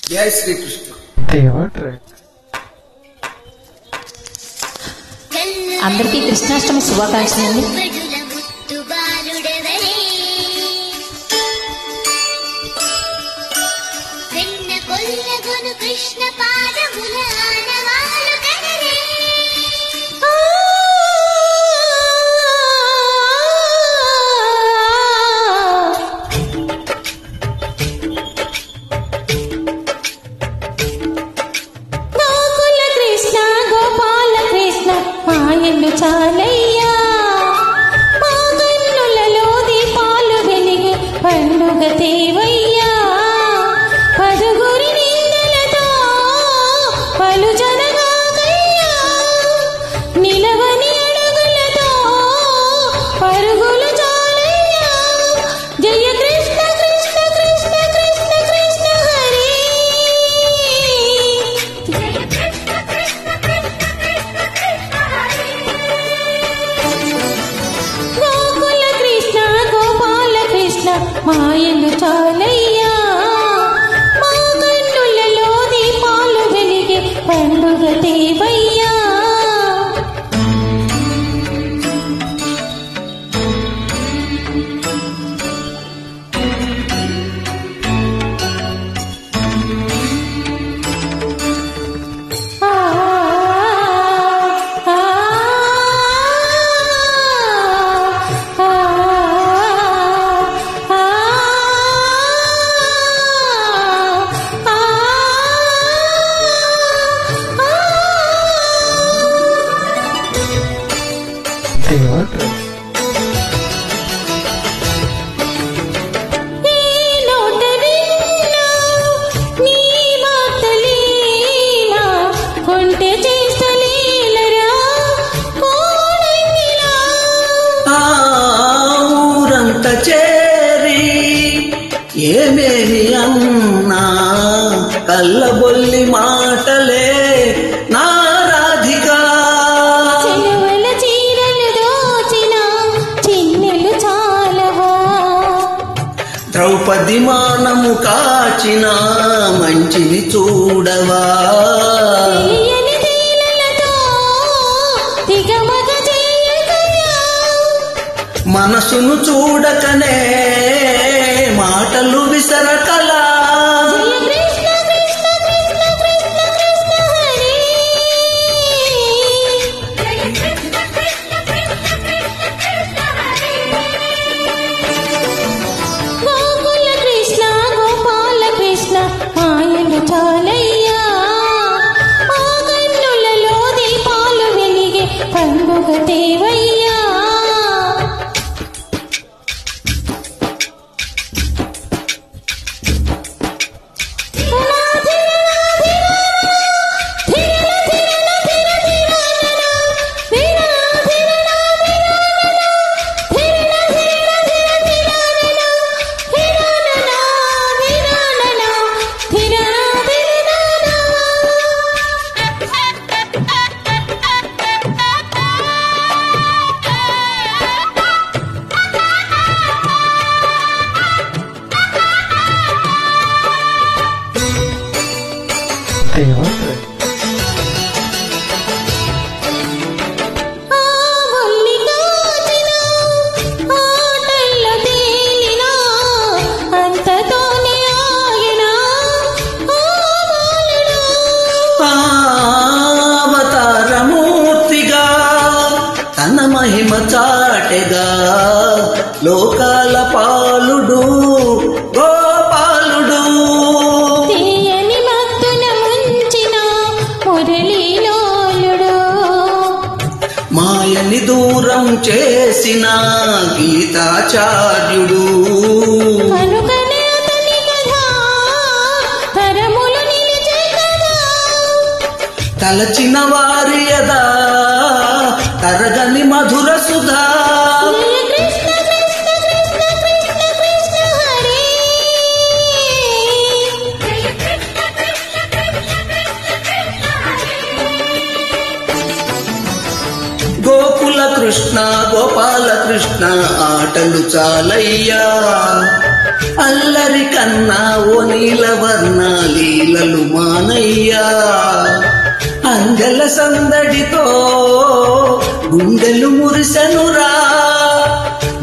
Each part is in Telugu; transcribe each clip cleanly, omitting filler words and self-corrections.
జై శ్రీకృష్ణ. అందరికీ కృష్ణాష్టమి శుభాకాంక్షలు. కృష్ణ పాదముల ఆనవాలు కనరే గోకుల కృష్ణ గోపాల కృష్ణ మాయలు చాలయ్యా మా కన్నులలో దీపాలు వెలిగి పండుగ తేవయ్యా పదుగురి నీడలతో పలు జనగాకయ్యా నిలవని అడుగులతో పరుగులు చాలయ్యా జయ కృష్ణ కృష్ణ కృష్ణ కృష్ణ కృష్ణ హరి గోకుల కృష్ణ గోపాల కృష్ణ మాయలు చాలయ్యా మా కన్నులలో దీపాలు వెలిగే పండుగ దేవయ్యా చేరి ఏమేమి అన్నా కల్లబొల్లి మాటలే నా రాధికా చెలువల చీరలు దోచిన చిన్నెలు చాలవా ద్రౌపది మానము కాచిన మంచిని చూడవా తెలియని తేలలతో దిగమగ చేయకయ్యా మనసును చూడకనే మాటలు విసరకలా జయ కృష్ణ కృష్ణ కృష్ణ కృష్ణ కృష్ణ హరి గోకుల కృష్ణ గోపాల కృష్ణ మాయలు చాలయ్యా మా కన్నులలో దీపాలు వెలిగే పండుగ దేవయ్యా అవతారమూర్తిగా తన మహిమ చాటెగా లోకాల పాలుడు గోపాలుడు తీయని భక్తుల ముంచిన మురళీలోలుడు మాయని దూరం చేసిన గీతాచార్యుడు కనుకనే అతని కథ తరములు నిలిచే కదా తలచిన వారి యదా తరగని మధుర సుధా కృష్ణ కృష్ణ కృష్ణ కృష్ణ కృష్ణ హరి గోకుల కృష్ణ గోపాల కృష్ణ ఆటలు చాలయ్యా అల్లరి కన్నా ఓ నీలవర్ణ లీల కృష్ణయ్యా అందెల సందడితో గుండెలు మురిసెనురా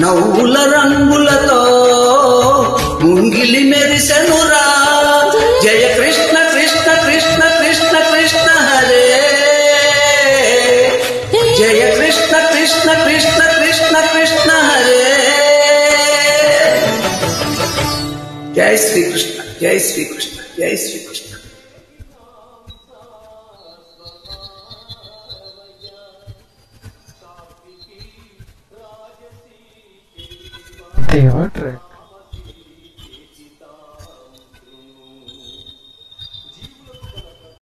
నవ్వుల రంగులతో ముంగిలి మెరిసెనురా జయ కృష్ణ కృష్ణ కృష్ణ కృష్ణ కృష్ణ హరే జయ కృష్ణ కృష్ణ కృష్ణ కృష్ణ కృష్ణ హరే జై శ్రీకృష్ణ జై శ్రీకృష్ణ జై శ్రీకృష్ణ దేవా ట్రాక్